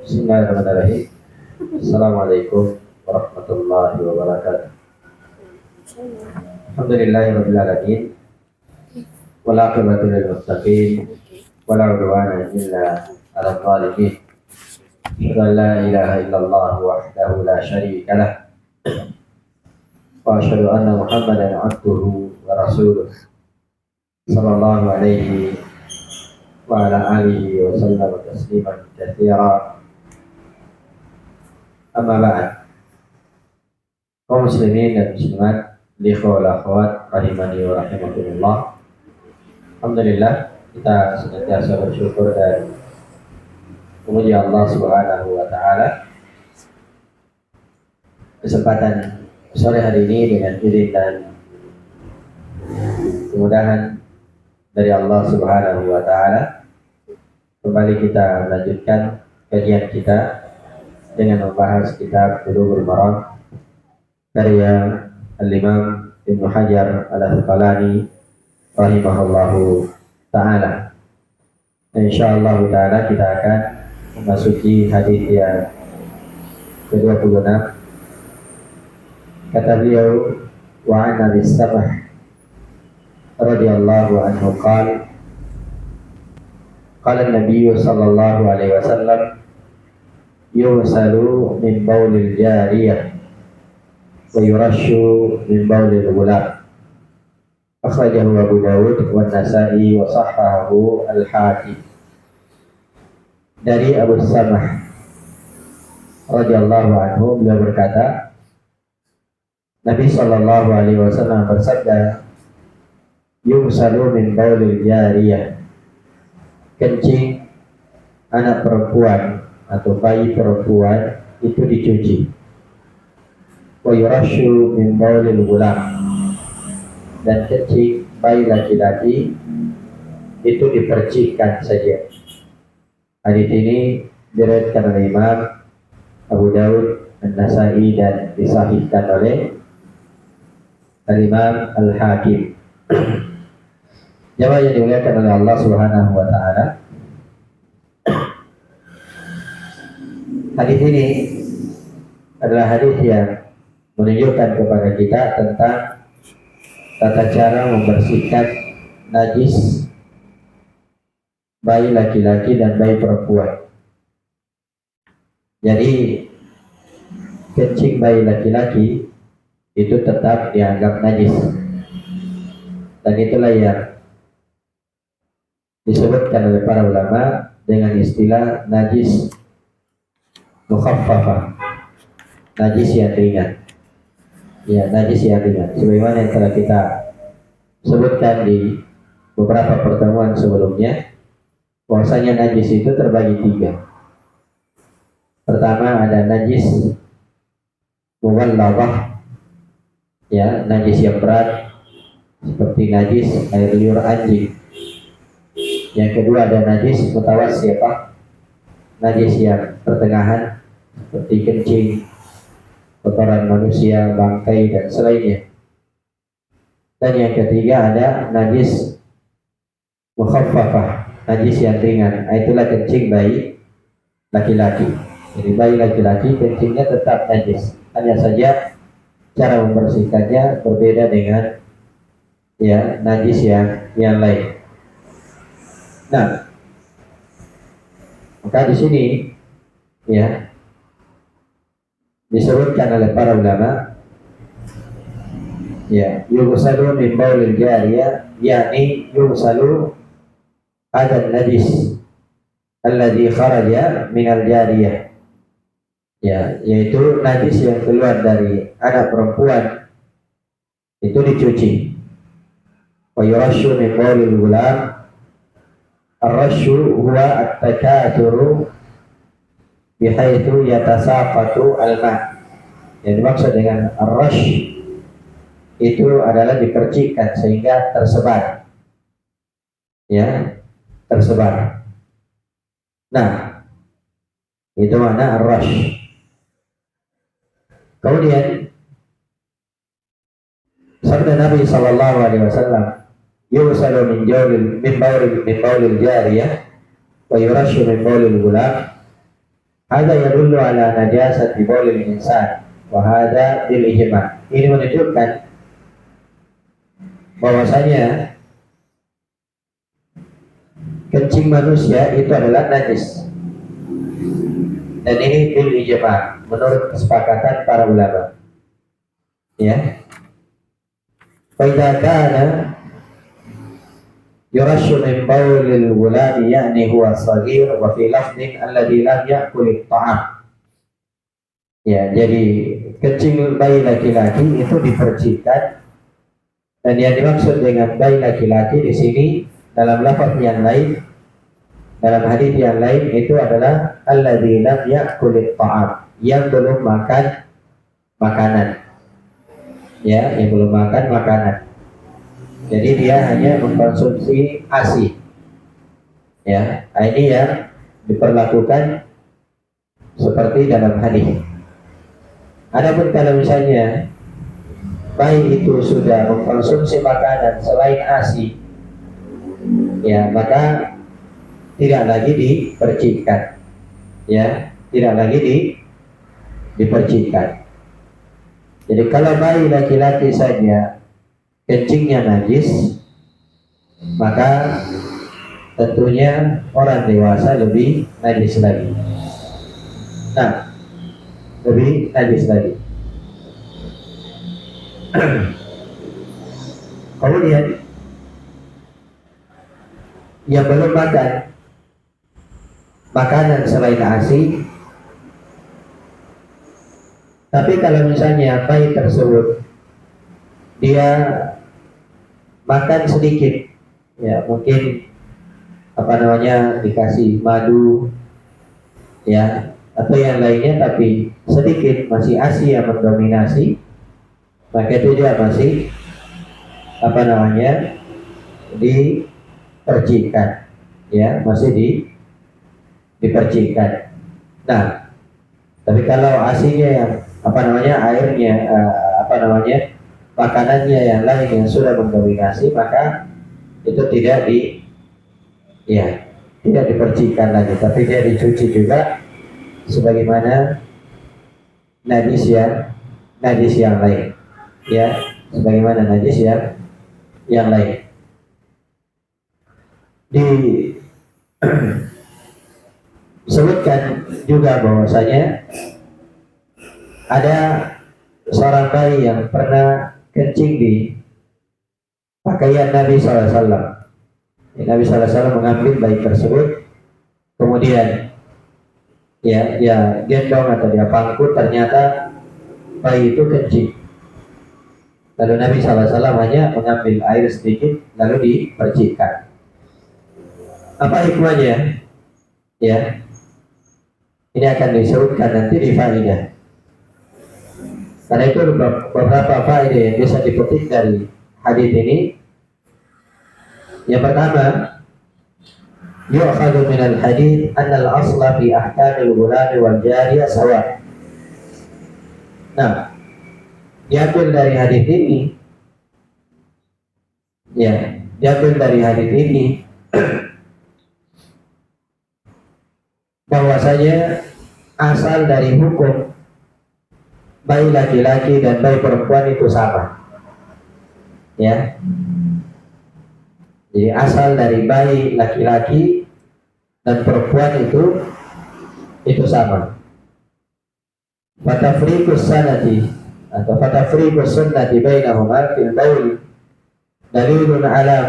Bismillahirrahmanirrahim. Assalamualaikum warahmatullahi wabarakatuh. Alhamdulillahirabbil alamin. Wal aqibatu lil muttaqin. Wala udwana illa 'alal zalimin. Asyhadu an la ilaha illallah wahdahu la syarika lah. Wa asyhadu anna Muhammadan 'abduhu wa rasuluh. Sallallahu alaihi wa ala alihi wa sallam tasliman katsira. Amma ba'd. Kaum muslimin dan muslimat, ikhwah wal akhwat rahimani wa rahimakumullah. Alhamdulillah, kita senantiasa bersyukur dan memuji Allah Subhanahu wa taala. Kesempatan sore hari ini dengan izin dan kemudahan dari Allah Subhanahu wa taala, kembali kita melanjutkan kajian kita dengan membahas kitab Bulughul Maram karya Al-Imam Ibnu Hajar Al-Asqalani rahimahullahu taala. Insyaallah taala kita akan memasuki hadis yang ke-26. Kata beliau, wa an Abi Samah radhiyallahu anhu qala qala an-nabiy sallallahu alaihi wasallam yusalu min baulil jariyah wa yurashu min baulil ghulam. Akhrajahu Abu Dawud wa Nasa'i wa sahhahu al-Hakim. Dari Abu Samah radhiyallahu anhu, beliau berkata, Nabi sallallahu alaihi wasallam bersabda, yusalu min baulil jariyah, kencing anak perempuan atau bayi perempuan itu dicuci. Wa yurashu min baulil ghulam, dan kencing bayi laki-laki itu dipercikkan saja. Hadis ini diriwayatkan oleh Imam Abu Dawud, An-Nasa'i dan disahihkan oleh Al-Imam Al-Hakim. Jamaah yang dimuliakan oleh Allah Subhanahu wa taala. Hadis ini adalah hadis yang menunjukkan kepada kita tentang tata cara membersihkan najis bayi laki-laki dan bayi perempuan. Jadi kencing bayi laki-laki itu tetap dianggap najis, dan itulah yang disebutkan oleh para ulama dengan istilah najis mukhaffafah, najis yang ringan. Ya, najis yang ringan. Sebagaimana yang telah kita sebutkan di beberapa pertemuan sebelumnya, bahwasanya najis itu terbagi tiga. Pertama ada najis mughallazah, ya, najis yang berat seperti najis air liur anjing. Yang kedua ada najis mutawassithah, najis yang pertengahan seperti kencing, kotoran manusia, bangkai dan selainnya. Dan yang ketiga ada najis mukhaffafah, najis yang ringan. Itulah kencing bayi laki-laki. Jadi bayi laki-laki kencingnya tetap najis, hanya saja cara membersihkannya berbeda dengan ya najis yang lain. Nah, maka di sini ya disebutkan oleh para ulama, ya, yughsalu min baulil jariyah, yakni yughsalu ada najis alladhi kharaja minal jariyah, ya, yaitu najis yang keluar dari anak perempuan itu dicuci. Wa yurashu min baulil ghulam. Ar-rasyu huwa at-takatsuru bihaitsu yatasaqatu al-ma'. Yang dimaksud dengan ar-rash itu adalah dipercikkan sehingga tersebar. Ya, tersebar. Nah, itu mana ar-rash. Kemudian sabda Nabi sallallahu alaihi wasallam yusalu min baulil jariyah wa yurashu min baulil gulam. Hadza yadullu ala najasati baulil insan wa hadza bil ijma'. Ini menunjukkan bahwasanya kencing manusia itu adalah najis. Dan ini bil ijma', menurut kesepakatan para ulama. Ya. Fa idza kana yurashu min baulil gulami ya'ni huwa saghir wa fi lafdin alladhi lam ya'kul at-ta'am. Ya, jadi kencing bayi laki-laki itu dipercikan, dan yang dimaksud dengan bayi laki-laki di sini dalam lafaz yang lain, dalam hadis yang lain itu adalah alladzi lam ya'kul at-ta'am, yang belum makan makanan. Ya, yang belum makan makanan. Jadi dia hanya mengkonsumsi ASI. Ya, ini yang diperlakukan seperti dalam hadis. Adapun kalau misalnya bayi itu sudah mengkonsumsi makanan selain ASI, ya maka tidak lagi dipercikkan. Ya, tidak lagi dipercikkan. Jadi kalau bayi laki-laki saja kencingnya najis, maka tentunya orang dewasa lebih najis lagi. Nah, lebih najis lagi. Kemudian yang belum makan makanan selain ASI, tapi kalau misalnya bayi tersebut dia makan sedikit, ya mungkin dikasih madu, ya atau yang lainnya, tapi sedikit masih ASI yang mendominasi, maka itu dia masih dipercikkan, ya masih dipercikkan. Nah, tapi kalau ASI-nya yang airnya makanannya yang lain yang sudah mendominasi, maka itu tidak dipercikkan lagi, tapi dia dicuci juga sebagaimana najis yang lain, ya sebagaimana najis yang lain. Disebutkan juga bahwasanya ada seorang bayi yang pernah kencing di pakaian Nabi SAW. Nabi SAW mengambil bayi tersebut, kemudian dia gendong atau dia pangku, ternyata bayi itu kencing. Lalu Nabi SAW hanya mengambil air sedikit lalu dipercikkan. Apa hikmahnya? Ya, ini akan disebutkan nanti di faedah. Karena itu beberapa faedah yang bisa dipetik dari hadis ini. Yang pertama, yu'khadhu minal hadis anna al-asla fi ahkamil ghulami wal jariyah sawa. Nah, diambil dari hadis ini, bahwasanya asal dari hukum bayi laki-laki dan bayi perempuan itu sama. Ya. Jadi asal dari bayi laki-laki dan perempuan itu sama. Fatafriqus sanati atau fatafriqus sunnati bainahuma fil baul dalilun ala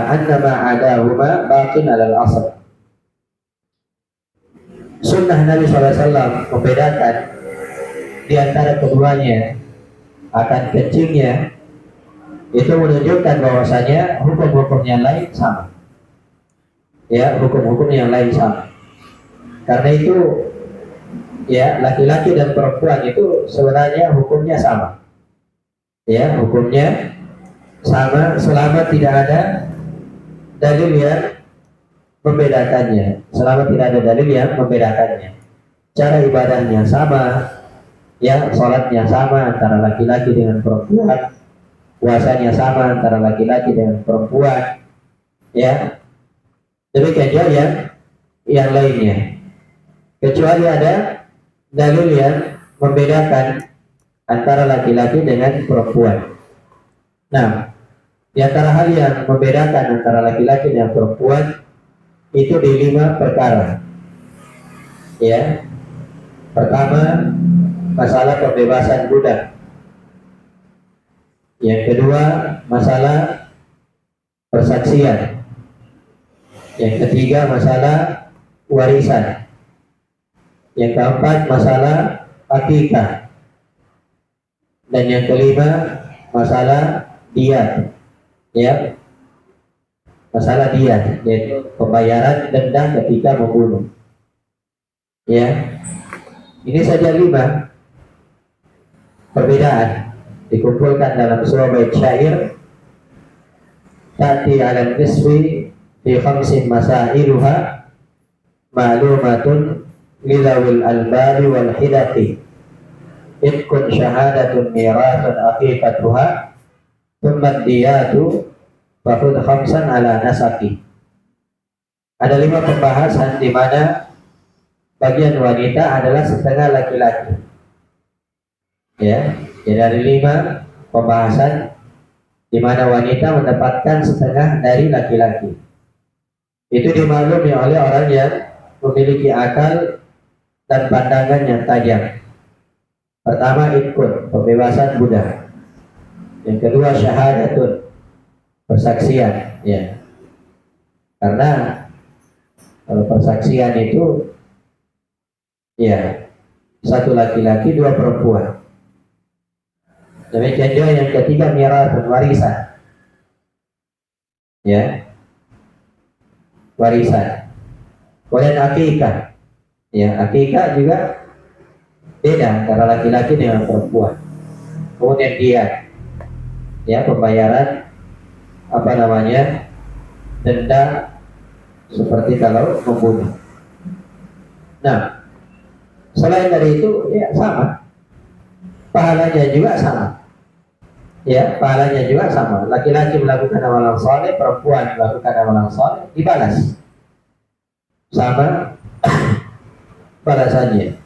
anna ma adahuma baqin ala al-asl. Sunnah Nabi SAW membedakan di antara keduanya akan kencingnya, itu menunjukkan bahwasanya hukum-hukum yang lain sama. Ya, hukum-hukum yang lain sama. Karena itu, ya laki-laki dan perempuan itu sebenarnya hukumnya sama. Ya, hukumnya sama selama tidak ada dalil yang membedakannya. Selama tidak ada dalil yang membedakannya, cara ibadahnya sama, ya sholatnya sama antara laki-laki dengan perempuan, puasanya sama antara laki-laki dengan perempuan, ya. Demikian juga yang lainnya. Kecuali ada dalil yang membedakan antara laki-laki dengan perempuan. Nah, di antara hal yang membedakan antara laki-laki dan perempuan itu di 5 perkara. Ya. Pertama, masalah pembebasan budak. Yang kedua, masalah persaksian. Yang ketiga, masalah warisan. Yang keempat, masalah akikah. Dan yang kelima, masalah diyat. Ya, masalah diyat, yaitu pembayaran denda ketika membunuh. Ya, ini saja 5 perbedaan dikumpulkan dalam sebuah bait syair. Tati ala nisfi fi khamsin masailuha ma'lumatun lidawil albari wal hidati itkun syahadatun mirathun aqiqatuha thumma diyatu fahud khamsan ala nasaki. Ada 5 pembahasan di mana bagian wanita adalah setengah laki-laki. Ya, jadi ada 5 pembahasan di mana wanita mendapatkan setengah dari laki-laki. Itu dimaklumi oleh orang yang memiliki akal dan pandangan yang tajam. Pertama, ikut pembebasan budak. Yang kedua, syahadatun, persaksian. Ya, karena kalau persaksian itu ya 1 laki-laki 2 perempuan. Demikian juga yang ketiga, mirathun, warisan. Ya, warisan. Kemudian akikah. Ya, akikah juga beda antara laki-laki dengan perempuan. Kemudian diyat. Ya, pembayaran denda seperti kalau membunuh. Nah, selain dari itu ya sama, pahalanya juga sama. Ya, pahalanya juga sama. Laki-laki melakukan amalan soleh, perempuan melakukan amalan soleh, dibalas sama balasannya.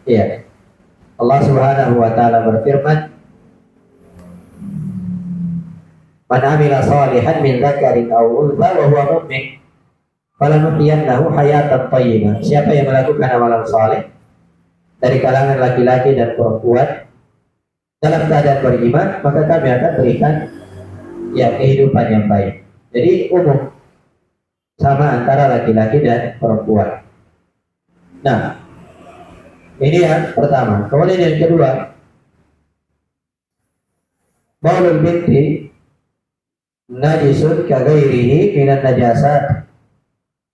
Ya, Allah Subhanahu wa taala berfirman, "Man 'amila shalihan min dzakarin aw untha wa huwa mu'min, falanuhyiyannahu hayatan thayyibah." Siapa yang melakukan amalan saleh dari kalangan laki-laki dan perempuan dalam keadaan beriman, maka kami akan berikan ya kehidupan yang baik. Jadi umum, sama antara laki-laki dan perempuan. Nah, ini yang pertama. Kemudian yang kedua, baulul binti najisun kaghairihi minan najasat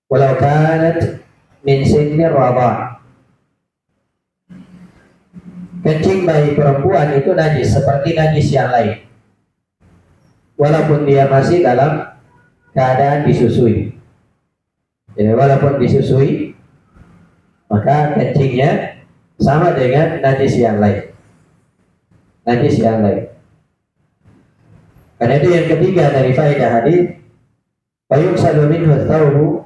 walau kanat min sinni radha. Kencing bayi perempuan itu najis seperti najis yang lain, walaupun dia masih dalam keadaan disusui. Jadi walaupun disusui, maka kencingnya sama dengan najis yang lain. Najis yang lain. Karena itu yang ketiga dari faedah hadis, fayughsalu minhu thawbu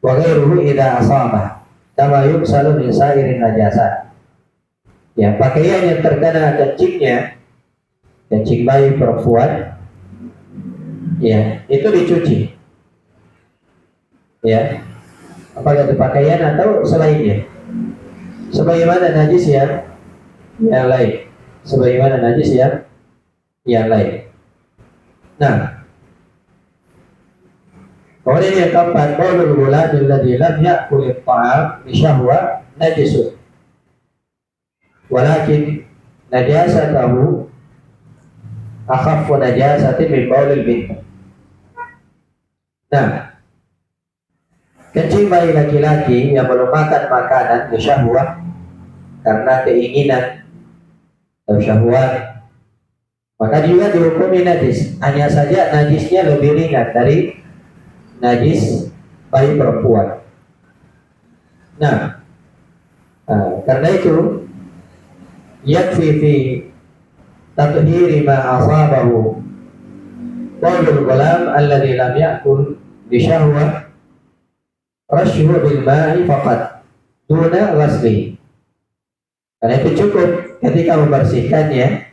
wa ghairuhu idza asabah kama yughsalu min sa'irin najasat. Ya, pakaian yang terkena kencingnya, kencing bayi perempuan, ya, itu dicuci. Ya, apakah itu pakaian atau selainnya, sebagaimana najis yang lain, sebagaimana najis yang lain. Nah, kemudian yang keempat, qaulul ghulamil ladzi lam ya'kul at-ta'am bi syahwa najisun walakin najasatahu akhaffu najasatin min baulil bint. Nah, kencing bayi laki-laki yang belum makan makanan syahwat karena keinginan atau syahwat, maka juga dihukumi najis. Hanya saja najisnya lebih ringan dari najis bayi perempuan. Nah, karena itu yakfi fi tathhiri ma asabahu qaulul ghulam alladhi lam ya'kul bi syahwah rashuhu bil ma'i faqat duna ghasli. Karena itu cukup ketika membersihkannya,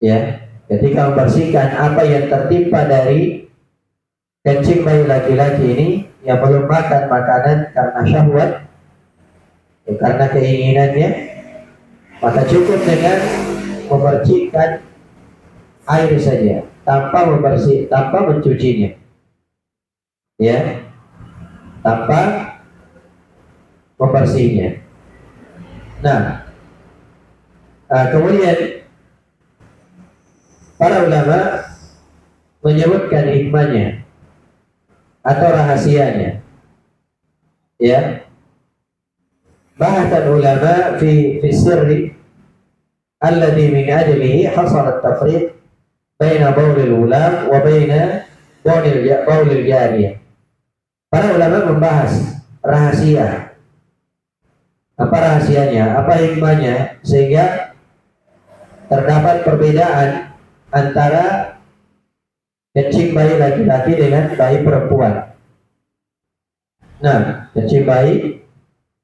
ya, ketika membersihkan apa yang tertimpa dari kencing bayi laki-laki ini yang belum makan makanan karena syahwat, ya, karena keinginannya, maka cukup dengan memercikkan air saja tanpa mencucinya, ya, tanpa membersihnya. Nah, kemudian para ulama menyebutkan hikmahnya atau rahasianya, ya. Bahasan ulama fi sirri alladhi min ajlihi hasal at-tafriq baina baulil ulam wa baina baulil jariyah. Para ulama membahas rahasia. Apa rahasianya? Apa hikmahnya sehingga terdapat perbedaan antara kencing bayi laki-laki dengan bayi perempuan. Nah, kencing bayi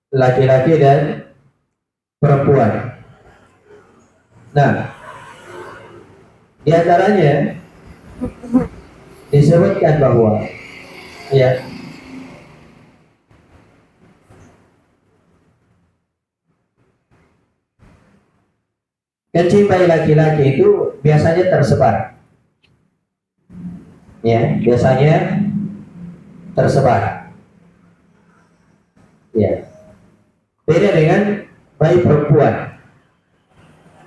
laki-laki dan perempuan. Nah, di antaranya disebutkan bahwa, ya, kencing bayi laki-laki itu biasanya tersebar, ya, biasanya tersebar, ya. Beda dengan bayi perempuan.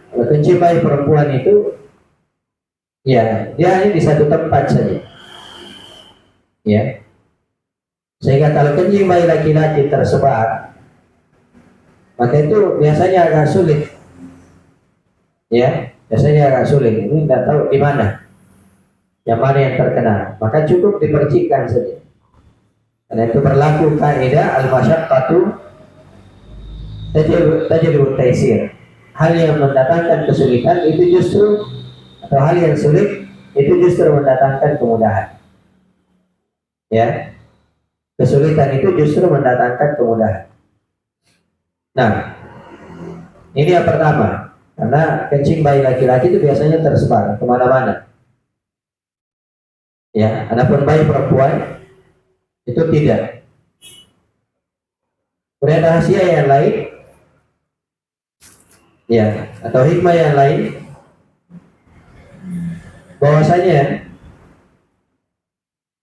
Kalau kencing bayi perempuan itu, ya, dia hanya di satu tempat saja, ya. Sehingga kalau kencing bayi laki-laki tersebar, maka itu biasanya agak sulit, ya, biasanya agak sulit. Ini tidak tahu di mana, yang mana yang terkena. Maka cukup dipercikkan saja. Karena itu berlaku kaidah al-masyaqqatu tajlibu taysir. Hal yang mendatangkan kesulitan itu justru, atau hal yang sulit itu justru mendatangkan kemudahan. Ya, kesulitan itu justru mendatangkan kemudahan. Nah, ini yang pertama. Karena kencing bayi laki-laki itu biasanya tersebar kemana-mana. Ya, adapun bayi perempuan itu tidak. Kemudian rahasia yang lain, ya, atau hikmah yang lain, bahwasanya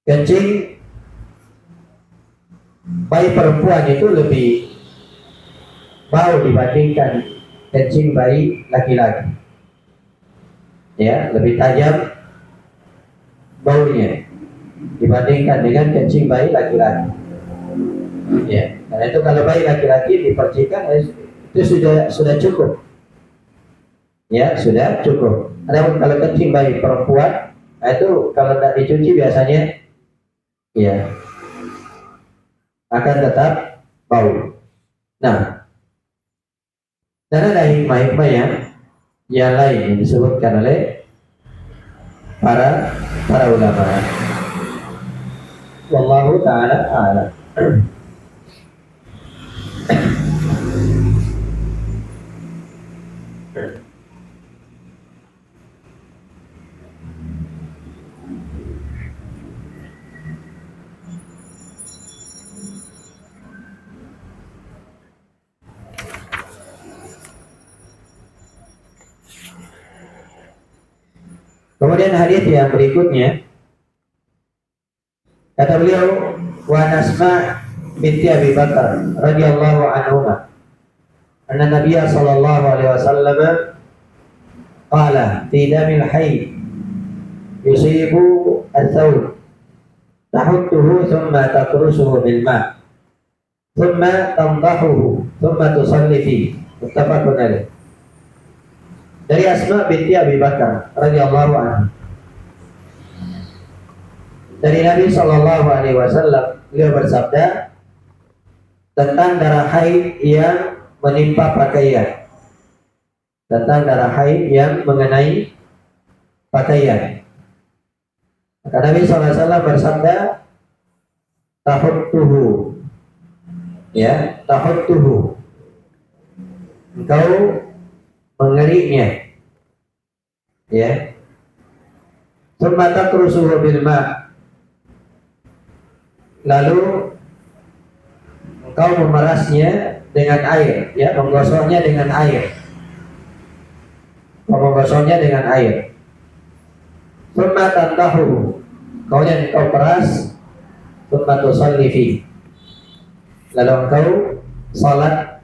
kencing bayi perempuan itu lebih bau dibandingkan kencing bayi laki-laki, ya, lebih tajam baunya dibandingkan dengan kencing bayi laki-laki, ya. Karena itu kalau bayi laki-laki dipercikan itu sudah cukup, ya, sudah cukup. Adapun kalau kencing bayi perempuan, nah itu kalau tidak dicuci biasanya, ya, akan tetap bau. Nah, dan ada hikmah-hikmah yang lain yang disebutkan oleh para ulama. Wallahu ta'ala a'lam. Kemudian hadis yang berikutnya, kata beliau, wa Asma binti Abi Bakar radhiyallahu anhuma anna Nabiya sallallahu alaihi wasallam qala fi damil hayd yusibu al-thawb tahuttuhu thumma takrusuhu bil ma' thumma tandahuhu thumma tusalli fihi. Muttafaqun alaih. Dari Asma binti Abi Bakar radhiyallahu anha, dari Nabi sallallahu alaihi wasallam, beliau bersabda tentang darah haid yang menimpa pakaian. tentang darah haid yang mengenai pakaian. Maka Nabi SAW bersabda, tahuttuhu, ya, tahuttuhu, engkau mengeriknya, ya. Tsumma takrusuhu bil ma', lalu engkau memerasnya dengan air, ya, menggosoknya dengan air, menggosoknya dengan air. Tsumma tantahu, kemudian engkau peras. Tsumma tusalli fi, lalu engkau salat,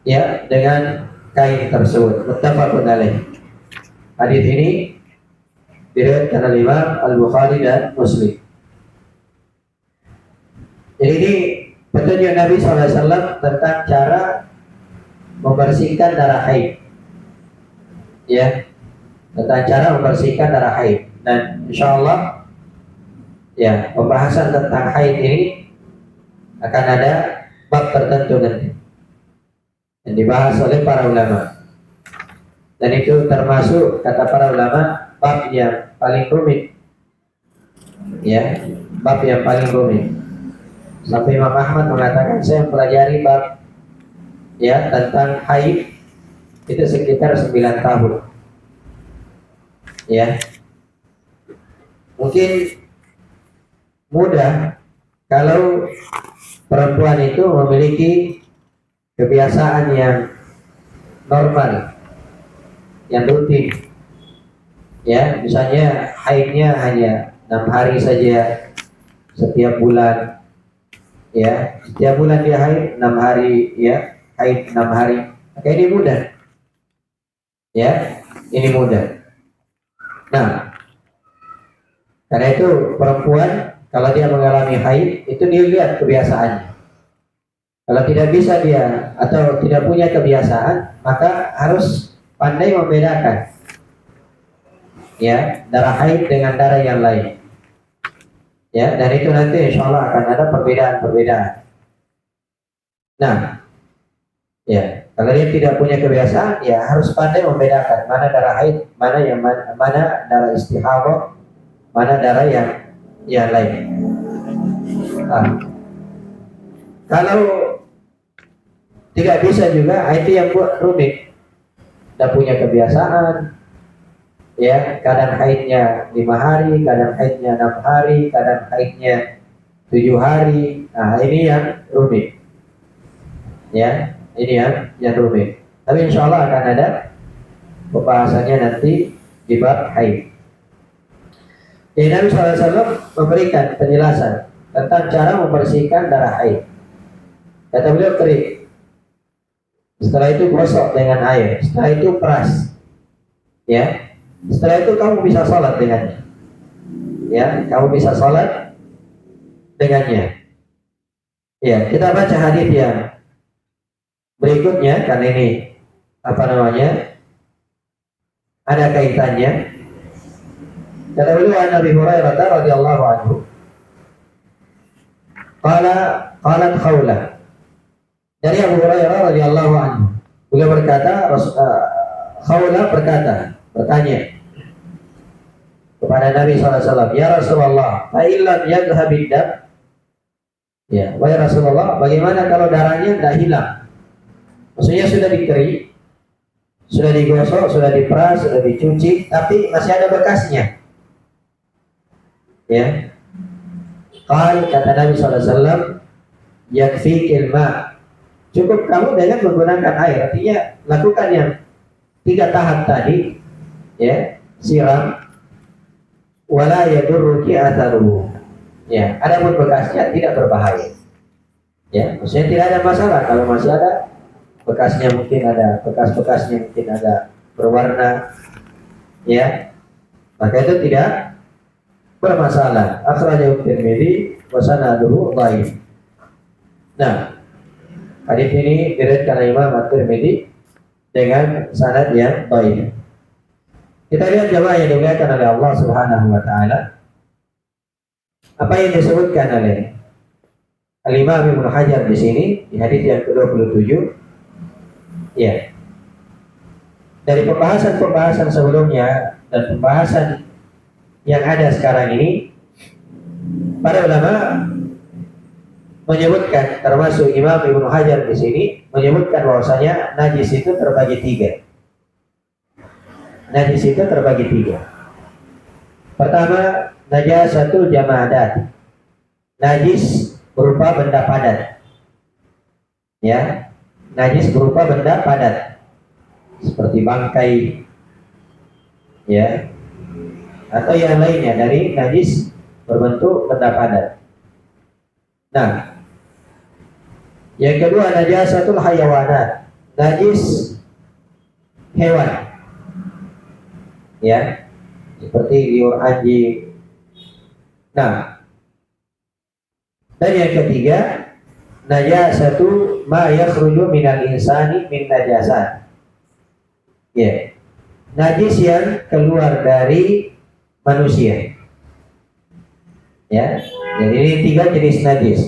ya, dengan kain tersebut. Muttafaqun alaih. Hadis ini diriwayatkan oleh Imam Al-Bukhari dan Muslim. Jadi ini petunjuk Nabi SAW tentang cara membersihkan darah haid, ya, tentang cara membersihkan darah haid. Dan insya Allah, ya, pembahasan tentang haid ini akan ada bab tertentu nanti yang dibahas oleh para ulama. Dan itu termasuk, kata para ulama, bab yang paling rumit, ya, bab yang paling rumit. Sampai Imam Ahmad mengatakan, saya mempelajari bab, ya, tentang haid itu sekitar 9 tahun, ya. Mungkin mudah kalau perempuan itu memiliki kebiasaan yang normal, yang rutin, ya, misalnya haidnya hanya 6 hari saja setiap bulan, ya, setiap bulan dia haid 6 hari, ya, haid 6 hari, maka ini mudah, ya, ini mudah. Nah, karena itu perempuan kalau dia mengalami haid itu dia lihat kebiasaannya. Kalau tidak bisa dia atau tidak punya kebiasaan, maka harus pandai membedakan, ya, darah haid dengan darah yang lain. Ya, dan itu nanti insya Allah akan ada perbedaan-perbedaan. Nah, ya, kalau dia tidak punya kebiasaan, ya harus pandai membedakan mana darah haid, mana darah istihadah, mana darah yang lain. Nah, kalau tidak bisa juga, itu yang buat rumit. Tidak punya kebiasaan, ya, kadang haidnya 5 hari, kadang haidnya 6 hari, kadang haidnya 7 hari. Nah, ini yang rumit, ya, ini yang rumit. Tapi insya Allah akan ada pembahasannya nanti di bab haid. Jadi Nabi SAW memberikan penjelasan tentang cara membersihkan darah haid. Kata beliau, kerik, setelah itu gosok dengan air, setelah itu peras, ya. Setelah itu kamu bisa sholat dengannya, ya, kamu bisa sholat dengannya. Ya, kita baca hadis yang berikutnya, karena ini ada kaitannya. Kata beliau, an Abi Hurairah radhiyallahu anhu, qalat Khawlah, dari Abu Hurairah radhiyallahu anhu, beliau berkata, Khawlah bertanya kepada Nabi SAW, ya Rasulullah, fa'ilam yadhhabid dam, ya, wahai Rasulullah, bagaimana kalau darahnya tidak hilang? Maksudnya sudah dikerik, sudah digosok, sudah diperas, sudah dicuci, tapi masih ada bekasnya, ya. Kata Nabi SAW, yakfikil ma', cukup kamu dengan menggunakan air. Artinya lakukan yang 3 tahap tadi, ya, siram, wala yadurruki atharuhu, ya, adapun bekasnya tidak berbahaya, ya, maksudnya tidak ada masalah. Kalau masih ada bekasnya, mungkin ada bekas-bekasnya, mungkin ada berwarna, ya, maka itu tidak bermasalah. Akhrajahu Tirmidzi wa sanaduhu dhaif. Nah, hadis ini diriwayatkan oleh Imam At-Tirmidzi dengan sanad yang dhaif. Kita lihat jemaah yang dimuliakan oleh Allah Subhanahu wa taala, apa yang disebutkan oleh Al-Imam Ibnu Hajar di sini di hadis yang ke-27, ya. dari pembahasan-pembahasan sebelumnya dan pembahasan yang ada sekarang ini, para ulama menyebutkan, termasuk Imam Ibnu Hajar di sini menyebutkan bahwasanya najis itu terbagi tiga. Najis itu terbagi tiga. Pertama, najasatul jamadat. Najis berupa benda padat. Ya, najis berupa benda padat. Seperti bangkai, ya, atau yang lainnya dari najis berbentuk benda padat. Nah, yang kedua najasatul hayawanat, najis hewan, ya, seperti liur anjing. Nah, dan yang ketiga najasatu ma yakhruju minal insani min najasat. Ya, najis yang keluar dari manusia. Ya, jadi ini tiga jenis najis.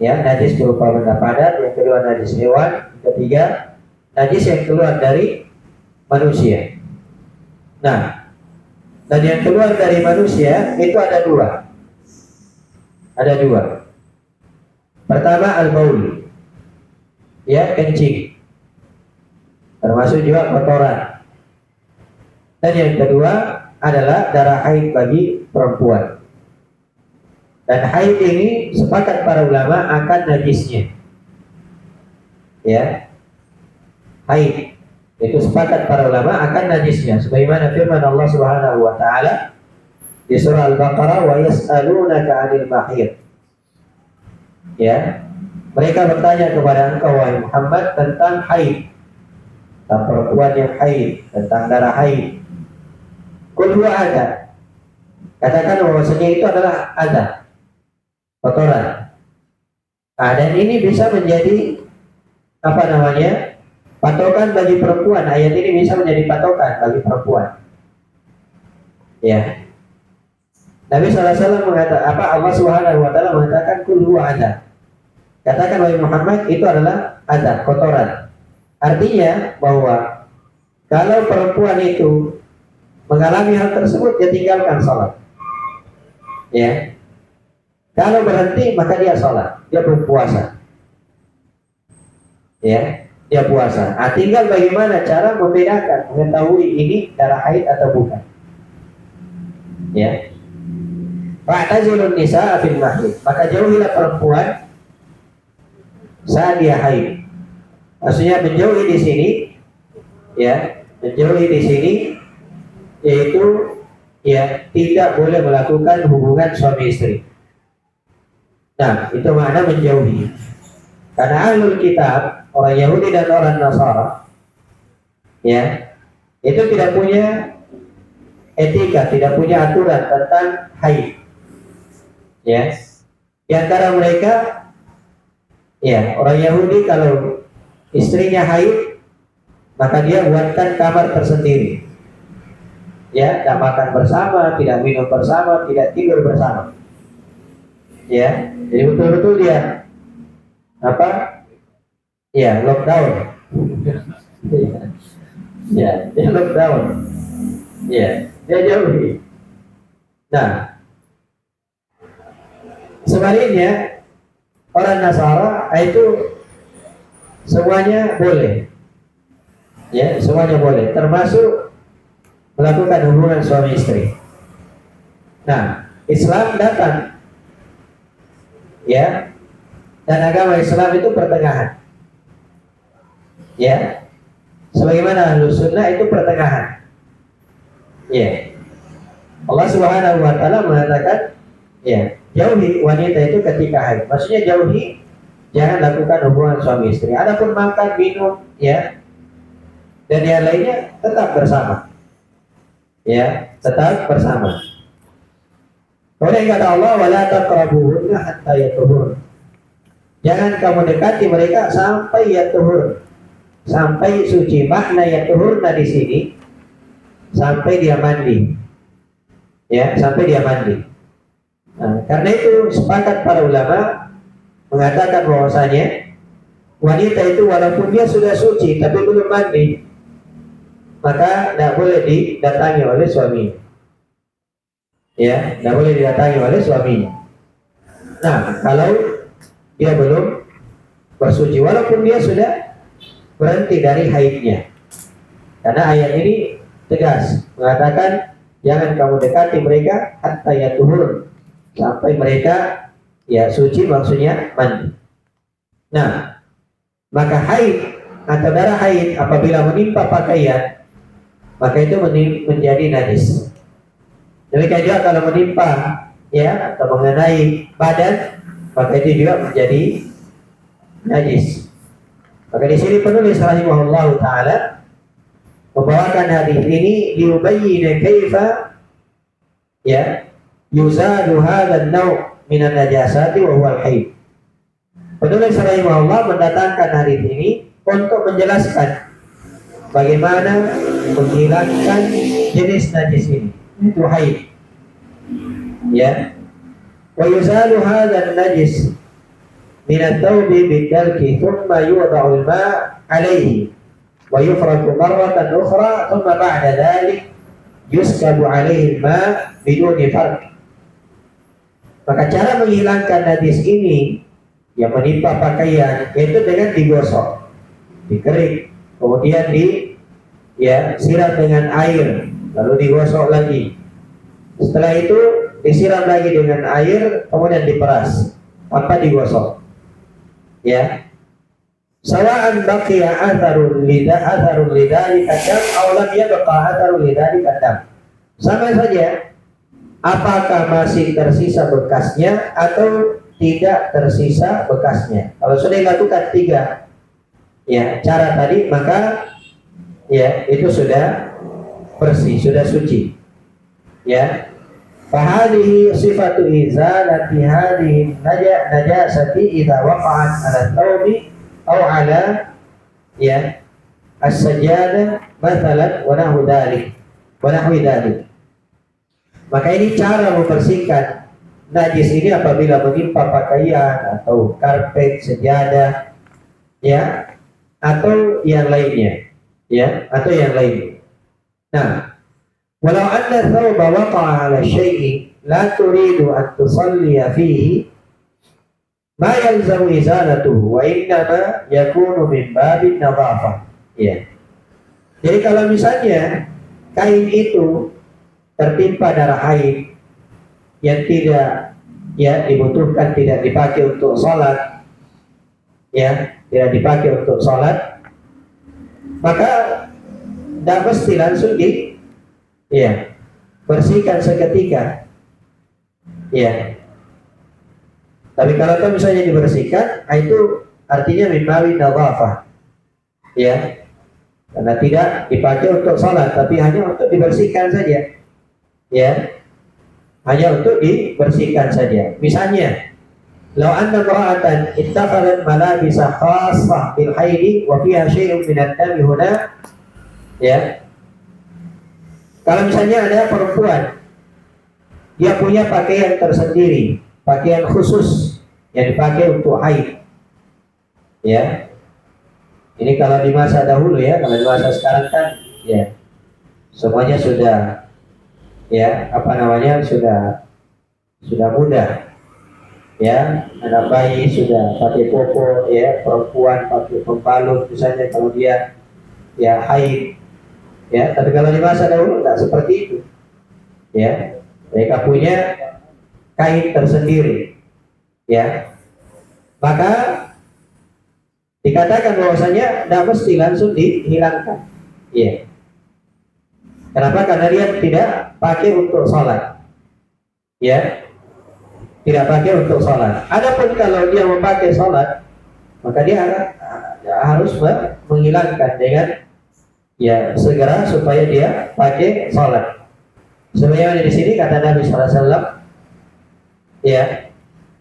Ya, najis berupa benda padat, yang kedua najis hewan, yang ketiga najis yang keluar dari manusia. Nah, dan yang keluar dari manusia itu ada dua. Ada dua. Pertama al-baul, ya, kencing, termasuk juga kotoran. Dan yang kedua adalah darah haid bagi perempuan. Dan haid ini sepakat para ulama akan najisnya. Ya, haid itu sepakat para ulama akan najisnya. Sebagaimana firman Allah Subhanahu wa taala di surah Al-Baqarah, wa yas'alunaka 'anil mahid. Ya, mereka bertanya kepada engkau wahai Muhammad tentang haid, tentang perempuan yang haid, tentang darah haid. Qul huwa adha. Katakan bahwasanya itu adalah adha, kotoran. Nah, dan ini bisa menjadi apa namanya? Patokan bagi perempuan. Ayat ini bisa menjadi patokan bagi perempuan. Ya. Nabi SAW mengatakan apa? Allah Subhanahu wa taala mengatakan qul huwa adha. Katakan wahai Muhammad itu adalah adha, kotoran. Artinya bahwa kalau perempuan itu mengalami hal tersebut, dia tinggalkan sholat. Ya. Kalau berhenti maka dia sholat, dia berpuasa. Ya, dia puasa. Nah, tinggal bagaimana cara membedakan, mengetahui ini darah haid atau bukan. Ya. Fa'tazilun nisaa fil mahid. Maka jauhilah perempuan saat dia haid. Maksudnya menjauhi di sini, ya, menjauhi di sini yaitu ya tidak boleh melakukan hubungan suami istri. Nah, itu makna menjauhi. Karena ahlul kitab, orang Yahudi dan orang Nasara, ya, itu tidak punya etika, tidak punya aturan tentang haid. Ya, di antara mereka, ya, orang Yahudi kalau istrinya haid, maka dia buatkan kamar tersendiri. Ya, tidak makan bersama, tidak minum bersama, tidak tidur bersama. Ya, jadi betul-betul dia apa? Ya, lockdown. Ya, dia lockdown. Ya, dia jauhi. Nah, sebaliknya orang Nasara itu semuanya boleh. Ya, semuanya boleh, termasuk melakukan hubungan suami istri. Nah, Islam datang, ya, dan agama Islam itu pertengahan. Ya, sebagaimana Ahlus Sunnah itu pertengahan. Ya, Allah Subhanahu wa taala mengatakan, ya, jauhi wanita itu ketika haid. Maksudnya jauhi, jangan lakukan hubungan suami istri. Adapun makan, minum, ya, dan yang lainnya tetap bersama. Ya, tetap bersama. Kemudian kata Allah, wala taqrabuhunna hatta yatuhur. Jangan kamu dekati mereka sampai yatuhur, sampai suci. Makna yatuhurna di sini sampai dia mandi. Ya, sampai dia mandi. Nah, karena itu sepakat para ulama mengatakan bahwasanya wanita itu walaupun dia sudah suci tapi belum mandi, maka tidak boleh didatangi oleh suaminya. Ya, tidak boleh didatangi oleh suaminya. Nah, kalau dia belum bersuci, walaupun dia sudah berhenti dari haidnya, karena ayat ini tegas mengatakan jangan kamu dekati mereka hatta yatuhur, sampai mereka ya suci, maksudnya mandi. Nah, maka haid atau darah haid apabila menimpa pakaian, maka itu menjadi najis. Demikian juga kalau menimpa ya atau mengenai badan, maka itu juga menjadi najis. Maka di sini penulis rahimahullah taala membawakan hadis ini liyubayyina kaifa ya yuzadu hadzal naw' min an-najasati wa huwa al-haid. Penulis rahimahullah mendatangkan hadis ini untuk menjelaskan bagaimana menghilangkan jenis najis ini, itu haid. Ya. Wa yuzalu hadzal najis min at-thawbi bid-dalki thumma yuwada'u al-ma' 'alayhi wa yufraku marratan ukhra thumma ba'da dhalik yuskabu 'alayhi al-ma' biduni farq. Maka cara menghilangkan najis ini yang menimpa pakaian yaitu dengan digosok, dikerik, kemudian siram dengan air, lalu digosok lagi. Setelah itu disiram lagi dengan air, kemudian diperas tanpa digosok. Ya. Sawa'an baqiya atharul lidari kadam aw lam yabqa atharul lidari kadam. Sama saja apakah masih tersisa bekasnya atau tidak tersisa bekasnya. Kalau sudah dilakukan 3 cara tadi, maka itu sudah bersih, sudah suci. Ya. Fahadihi sifatu izalati hadihi najasati idza waqa'at 'ala thawbi aw 'ala as-sajada mathalan wa nahwu dzalik. Maka ini cara membersihkan najis ini apabila menimpa pakaian atau karpet, sejadah, atau yang lainnya, atau yang lainnya. Nah, walau anna thawba waqa'a 'ala syai'in la turidu an tusalliya fihi ma yalzamu izalatuhu wa innama yakunu min babin nadhafah. Jadi kalau misalnya kain itu tertimpa darah haid yang tidak dibutuhkan, tidak dipakai untuk sholat, tidak dipakai untuk sholat, maka tidak mesti langsung bersihkan seketika. Tapi kalau itu misalnya dibersihkan, itu artinya mimbawi nadhafah. Karena tidak dipakai untuk sholat, tapi hanya untuk dibersihkan saja. Hanya untuk dibersihkan saja. Misalnya, law anna imra'atan ittakhadhat malabisa khassah bil haidi wa fiha syai'un min ad-dami huna, kalau misalnya ada perempuan dia punya pakaian tersendiri, pakaian khusus yang dipakai untuk haid. Ini kalau di masa dahulu, kalau di masa sekarang kan semuanya sudah sudah mudah. Anak bayi sudah pakai popo, perempuan pakai pembalut misalnya kalau dia haid. Tapi kalau di masa dahulu tidak seperti itu. Mereka punya kain tersendiri. Maka dikatakan bahwasanya tidak mesti langsung dihilangkan. Kenapa? Karena dia tidak pakai untuk sholat. Tidak pakai untuk sholat. Adapun kalau dia memakai sholat, maka dia harus menghilangkan dengan segera supaya dia pakai sholat. Sebenarnya di sini kata Nabi SAW,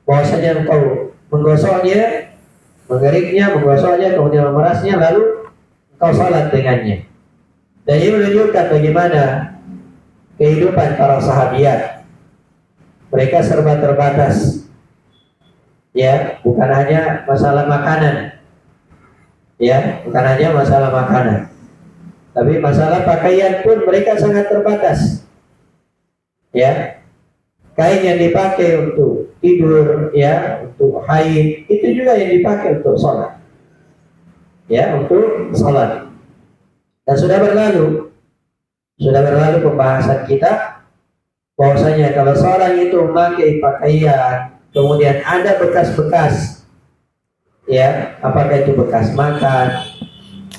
bahwasanya engkau menggosoknya, mengeriknya, menggosoknya, kemudian memerasnya, lalu engkau sholat dengannya. Dan ini menunjukkan bagaimana kehidupan para sahabiat. Mereka serba terbatas. Bukan hanya masalah makanan. Bukan hanya masalah makanan. Tapi masalah pakaian pun mereka sangat terbatas. Ya, kain yang dipakai untuk tidur, ya, untuk haid, itu juga yang dipakai untuk sholat. Ya, untuk sholat. Dan sudah berlalu pembahasan kita bahwasanya kalau seorang itu memakai pakaian, kemudian ada bekas-bekas, ya, apakah itu bekas makan,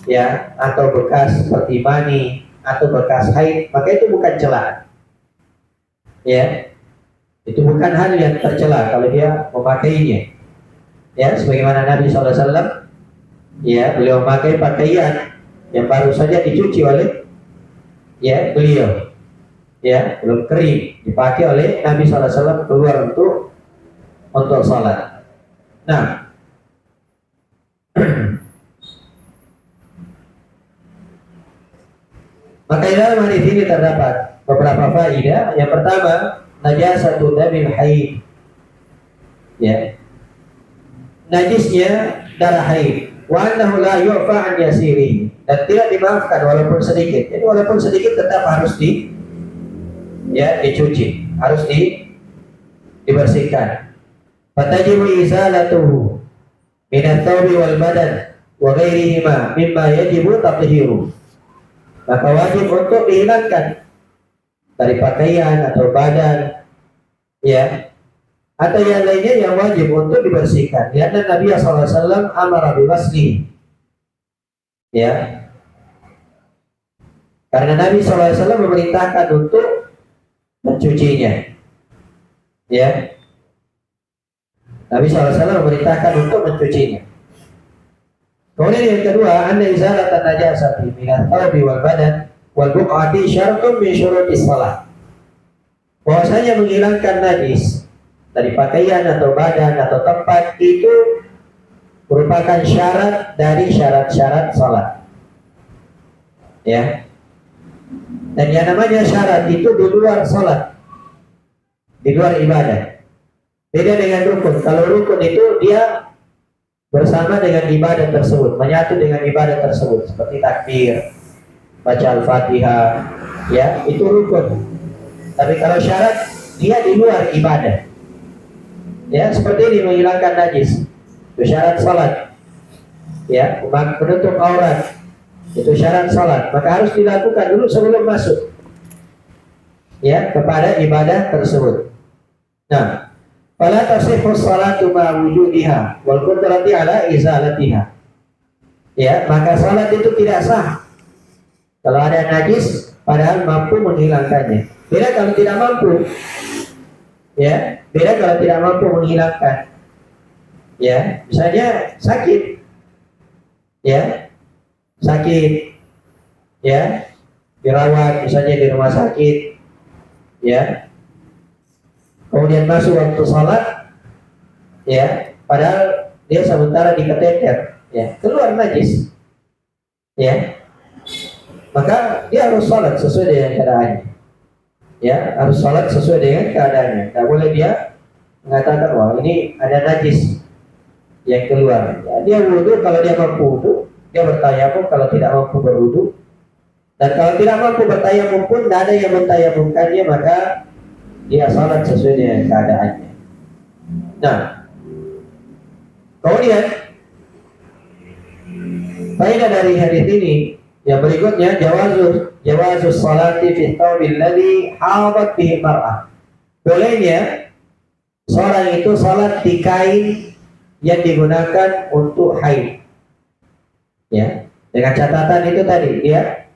ya, atau bekas seperti mani, atau bekas haid, maka itu bukan celaan. Ya, itu bukan hal yang tercela kalau dia memakainya. Ya, sebagaimana Nabi SAW, ya, beliau memakai pakaian yang baru saja dicuci oleh, ya, beliau, ya, belum kering, dipakai oleh Nabi SAW keluar untuk sholat. Nah, maka di dalam hadis ini terdapat beberapa faedah. Yang pertama, najasatu damil haid. Ya. Najisnya darah haid. Wa annahu la yu'fa an yasiri. Dan tidak dimaafkan walaupun sedikit. Jadi walaupun sedikit tetap harus dicuci, harus dibersihkan. Fatajibu izalatuhu min ats-tsawbi wal badan wa ghairihima mimma yajibu tathiru. Maka wajib untuk dihilangkan dari pakaian atau badan, ya, atau yang lainnya yang wajib untuk dibersihkan. Ya, dan Nabi SAW amara biwasli, ya, karena Nabi SAW memerintahkan untuk mencucinya. Ya, Nabi SAW memerintahkan untuk mencucinya. Kemudian yang kedua, anna izalatan najasati min ats-tsawbi wal badan wal buq'ati syartun min syurutis shalah. Bahwasanya menghilangkan najis dari pakaian atau badan atau tempat itu merupakan syarat dari syarat-syarat salat. Ya. Dan yang namanya syarat itu di luar salat, di luar ibadah. Beda dengan rukun. Kalau rukun itu dia bersama dengan ibadah tersebut, menyatu dengan ibadah tersebut, seperti takbir, baca Al-Fatihah, ya, itu rukun. Tapi kalau syarat, dia di luar ibadah. Ya, seperti ini menghilangkan najis, itu syarat salat. Ya, menutup aurat, itu syarat salat. Maka harus dilakukan dulu sebelum masuk, ya, kepada ibadah tersebut. Nah, fala tasihhu sholatu ma wujudiha wal qudrati ala izalatiha. Ya, maka salat itu tidak sah kalau ada najis padahal mampu menghilangkannya. Beda kalau tidak mampu. Ya, beda kalau tidak mampu menghilangkan. Ya, misalnya sakit. Ya. Sakit. Ya. Dirawat misalnya di rumah sakit. Ya. Kemudian masuk waktu salat, ya, padahal dia sementara diketeter, ya, keluar najis, ya, maka dia harus salat sesuai dengan keadaannya, ya, harus salat sesuai dengan keadaannya. Tidak boleh dia mengatakan, wah, ini ada najis yang keluar. Ya, dia wudhu kalau dia mampu wudhu, dia bertayamum kalau tidak mampu berwudhu, dan kalau tidak mampu bertayamum pun tidak ada yang mentayamumkannya, maka dia salat sesuai dengan keadaannya. Nah, kemudian faedah dari hadis ini yang berikutnya, jawazus salati fi thawbil ladzi hadat bihi mar'ah. Bolehnya seorang itu salat di kain yang digunakan untuk haid. Ya, dengan catatan itu tadi dia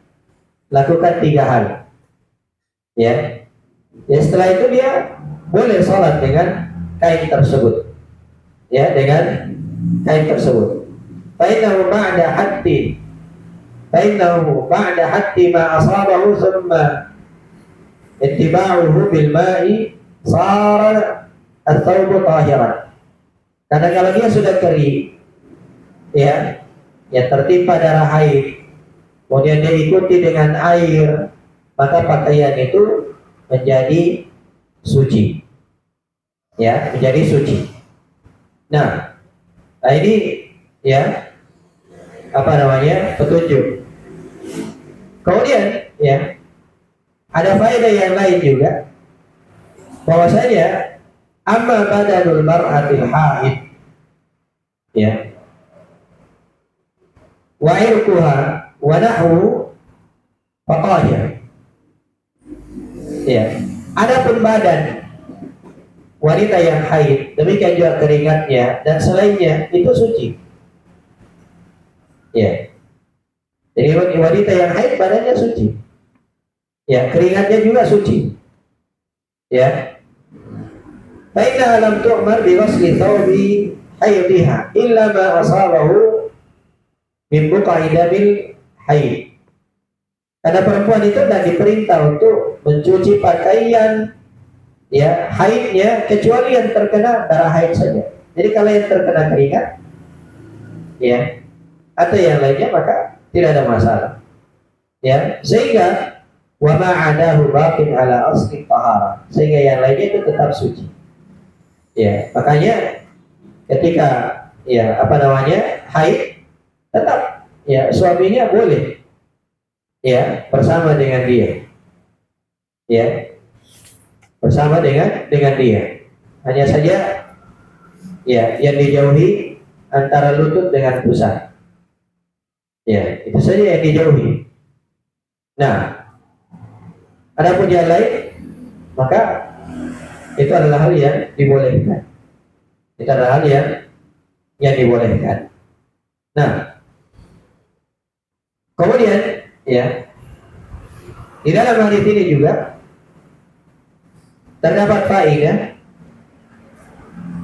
lakukan 3 hal. Ya. Ya, setelah itu dia boleh sholat dengan kain tersebut. Ya, dengan kain tersebut. Fa'innahu ba'da hatti ma asabahu thumma ittiba'uhu bil ma'i sara ats-thawbu tahiran. Karena kalau dia sudah kering, ya, yang tertimpa darah haid, kemudian dia ikuti dengan air, maka pakaian itu menjadi suci, ya, menjadi suci. Nah ini, ya, apa namanya, petunjuk Kemudian ya ada faedah yang lain juga bahwasanya amma badanul mar'atil haid ya wa irquha wa nahwu fatahir ya. Adapun badan wanita yang haid, demikian juga keringatnya dan selainnya itu suci. Ya. Jadi wanita yang haid badannya suci. Ya, keringatnya juga suci. Ya. Faina lam tu'mar bi ghusli thawbi haidha illa ma asabahu min buqa'i damil haid. Karena perempuan itu tidak diperintah untuk mencuci pakaian ya haidnya kecuali yang terkena darah haid saja. Jadi kalau yang terkena keringat ya atau yang lainnya maka tidak ada masalah. Ya, sehingga wa ma adahu baqin ala asli tahara. Sehingga yang lainnya itu tetap suci. Ya, makanya ketika ya haid tetap ya suaminya boleh ya bersama dengan dia. Ya. Bersama dengan dia. Hanya saja ya yang dijauhi antara lutut dengan pusat. Ya, itu saja yang dijauhi. Nah, adapun yang lain maka itu adalah hal yang dibolehkan. Itu adalah hal yang dibolehkan. Nah, kemudian ya di dalam hadis ini juga terdapat faedah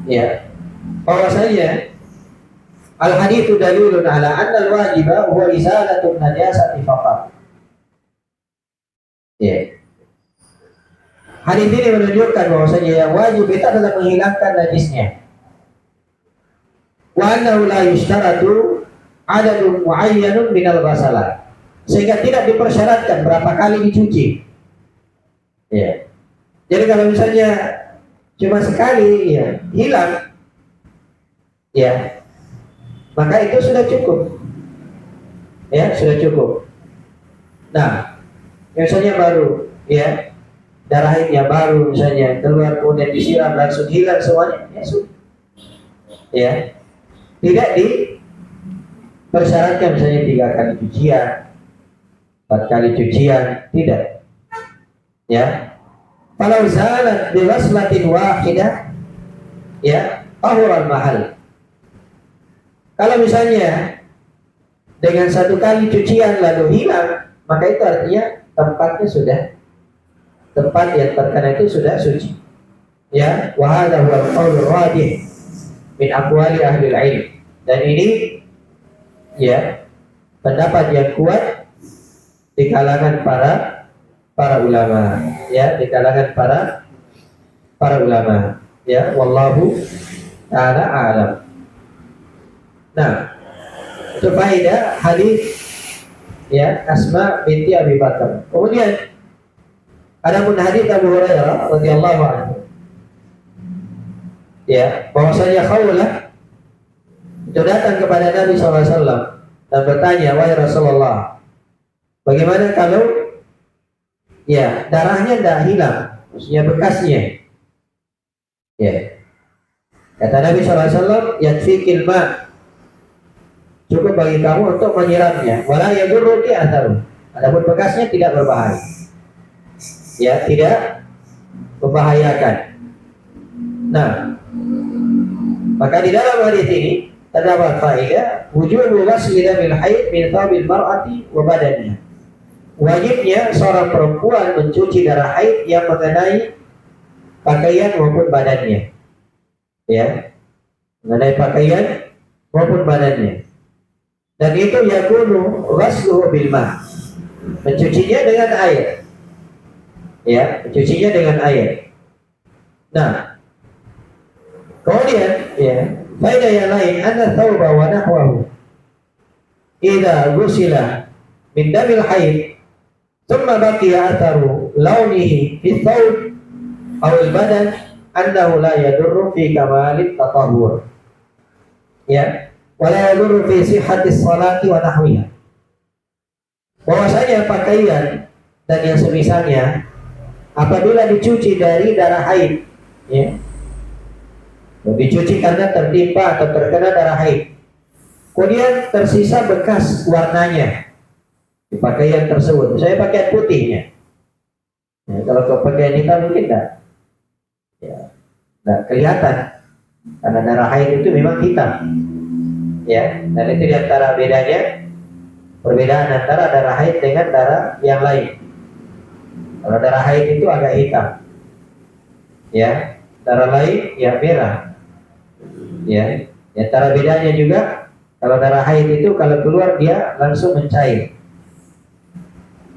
ya bahwasanya al haditsu dalilun ala anna al wajiba huwa izalatu najasati faqat. Ya. Hadis ini menunjukkan bahwasanya yang wajib itu adalah menghilangkan najisnya. Wa annahu la yushtaratu adadun muayyanun minal ghasalat. Sehingga tidak dipersyaratkan berapa kali dicuci. Ya. Jadi kalau misalnya cuma sekali ya hilang ya maka itu sudah cukup. Ya, sudah cukup. Nah, misalnya baru ya darah haidnya baru misalnya keluar kemudian disiram langsung hilang semuanya ya sudah. Ya. Tidak dipersyaratkan misalnya 3 kali cucian, 4 kali cucian, tidak. Ya. Kalau zalat bi ghaslatin wahidah ya tahuran mahal. Kalau misalnya dengan 1 kali cucian lalu hilang, maka itu artinya tempat yang terkena itu sudah suci. Ya, wa hadha huwa al-qaul rajih min aqwali ahli al-ilm. Dan ini ya pendapat yang kuat di kalangan para ulama, ya, di kalangan para ulama, ya, wallahu ta'ala a'lam. Nah, itu faedah hadis ya Asma binti Abi Bakar. Kemudian adapun hadis Abu Hurairah radhiyallahu anhu ya bahwasanya Khawlah itu datang kepada Nabi SAW dan bertanya, wahai Rasulullah, bagaimana kalau ya darahnya tidak hilang, maksudnya bekasnya? Ya, kata Nabi SAW, yakfikil ma, cukup bagi kamu untuk menyiramnya, wala yadurruki atharu, adapun bekasnya tidak berbahaya. Ya, tidak membahayakan. Nah, maka di dalam hadis ini terdapat faedah wujubul ghusli damil haid min thawbil mar'ati wa badaniha. Wajibnya seorang perempuan mencuci darah haid yang mengenai pakaian maupun badannya. Ya, mengenai pakaian maupun badannya. Dan itu yakunu ghusluhu bil ma'. Mencucinya dengan air. Ya, mencucinya dengan air. Nah, kemudian ya, faedah yang lain, anna thawba wa nahwahu idza ghusila min damil haid thumma baqiya atharu launihi fi thawb aw al badan annahu la yadurru fi kamalit tatahhur. Ya, wa la yadurru fi sihhati salati wa nahwiha. bahwasanya pakaian dan yang semisalnya apabila dicuci dari darah haid, ya, dicuci karena tertimpa atau terkena darah haid, kemudian tersisa bekas warnanya di pakaian tersebut, misalnya pakaian putihnya, ya, kalau ke pakaian hitam mungkin tidak kelihatan karena darah haid itu memang hitam, ya, dan itu diantara bedanya, perbedaan antara darah haid dengan darah yang lain. Kalau darah haid itu agak hitam, ya, darah lain ya merah, ya. Antara bedanya juga, kalau darah haid itu kalau keluar dia langsung mencair,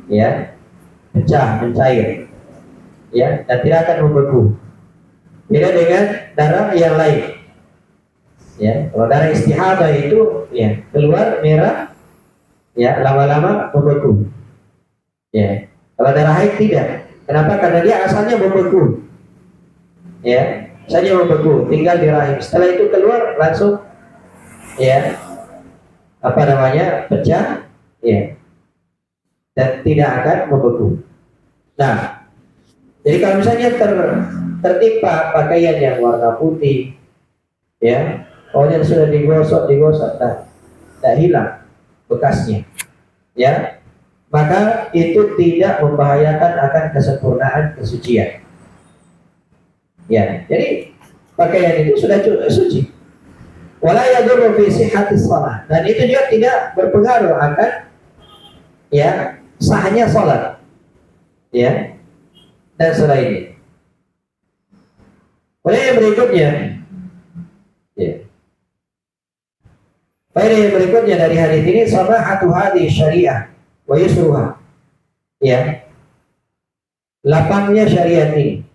ya, pecah, mencair, ya, dan tidak akan membeku. Beda dengan darah yang lain, ya. Kalau darah istihadah itu, ya, keluar merah, ya, lama-lama membeku, ya. Kalau darah haid tidak. Kenapa? Karena dia asalnya membeku, ya, asalnya membeku, tinggal di rahim. Setelah itu keluar langsung, ya, apa namanya, pecah, ya, dan tidak akan membeku. Nah, jadi kalau misalnya tertimpa pakaian yang warna putih, ya, kemudian sudah digosok, tak hilang bekasnya, ya, maka itu tidak membahayakan akan kesempurnaan kesucian, ya. Jadi pakaian itu sudah suci. Wala yadurru fi sihhatis shalah, dan itu juga tidak berpengaruh akan, ya, sahnya salat, ya, dan selainnya. Kemudian yang berikutnya, ya, faedah yang berikutnya dari hadis ini, samahatu hadhihi syariah wa yusruha, ya, lapangnya syariat ini,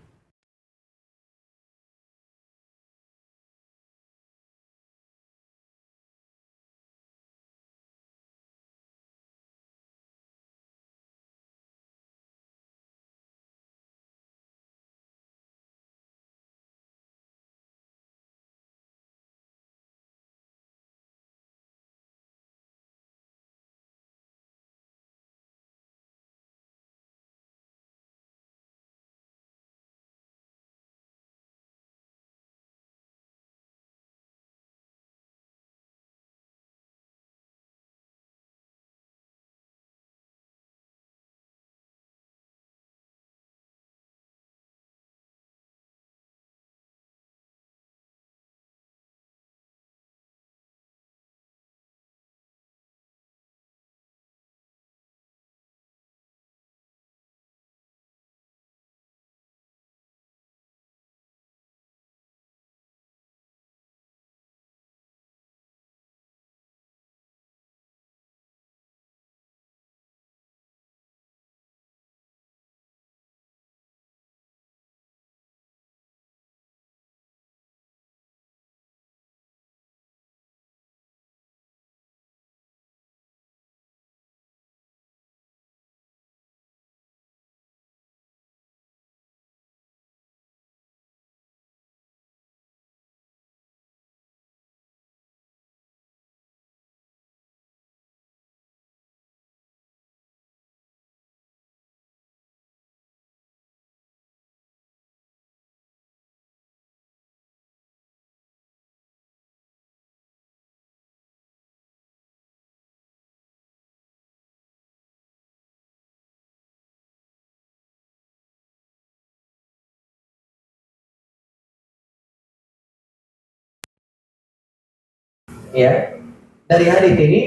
ya. Dari hadis ini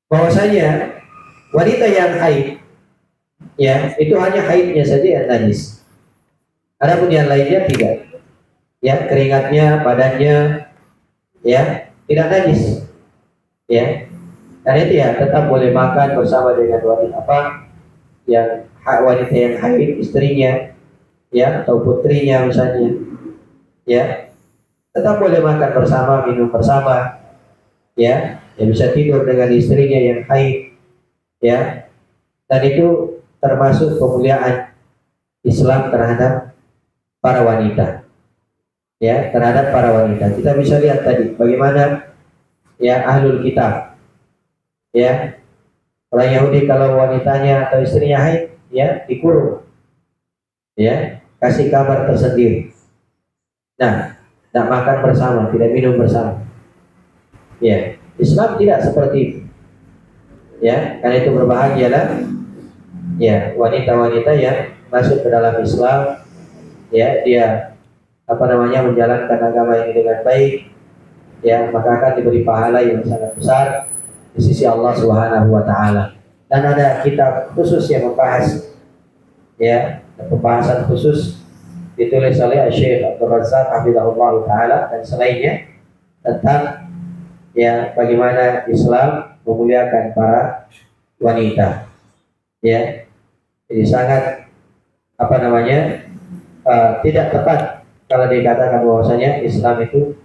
bahwasanya wanita yang haid, ya, itu hanya haidnya saja yang najis. Adapun yang lainnya tidak, ya, keringatnya, badannya, ya, tidak najis, ya. Dan itu, ya, tetap boleh makan bersama dengan wanita yang wanita yang haid, istrinya, ya, atau putrinya misalnya, ya, tetap boleh makan bersama, minum bersama, ya, bisa tidur dengan istrinya yang haid, ya, dan itu termasuk kemuliaan Islam terhadap para wanita, ya, terhadap para wanita. Kita bisa lihat tadi bagaimana, ya, ahlul kitab, ya, Orang Yahudi kalau wanitanya atau istrinya haid, ya dikurung, ya kasih kabar tersendiri. Nah, tidak makan bersama, tidak minum bersama. Ya, Islam tidak seperti itu. Ya, karena itu berbahagialah ya wanita-wanita yang masuk ke dalam Islam, ya dia menjalankan agama ini dengan baik, ya maka akan diberi pahala yang sangat besar di sisi Allah Subhanahu wa taala. Dan ada kitab khusus yang membahas, ya pembahasan khusus ditulis oleh Syekh Abdul Razak Hafizahullah taala dan selainnya tentang ya bagaimana Islam memuliakan para wanita. Ya, jadi sangat tidak tepat kalau dikatakan bahwasanya Islam itu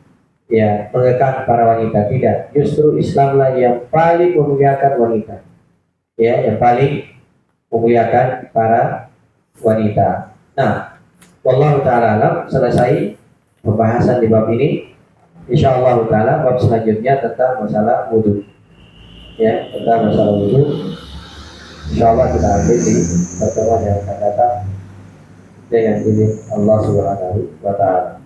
ya mengekang para wanita. Tidak, justru Islamlah yang paling memuliakan wanita, ya yang paling memuliakan para wanita. Nah, wallahu taala alam, selesai pembahasan di bab ini. Insyaallah taala bab selanjutnya tentang masalah wudu, ya tentang masalah wudu. Insyaallah kita ambil di pertemuan yang akan datang dengan izin Allah Subhanahu wa taala.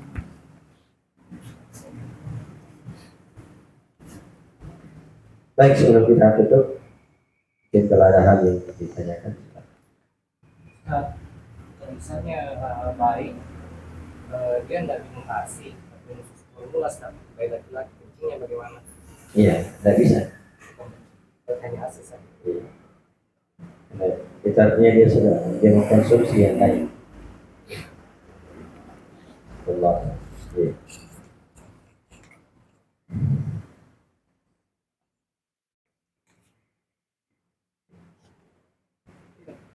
Baik, sebelum kita tutup, mungkin kalau ada hal yang ditanyakan. Nah, misalnya baik dia tidak minum ASI, tapi minum susu formula sekarang baik laki-laki, kencingnya bagaimana? Iya, tidak bisa. Hanya ASI saja. Iya. Itu artinya dia mengkonsumsi yang lain.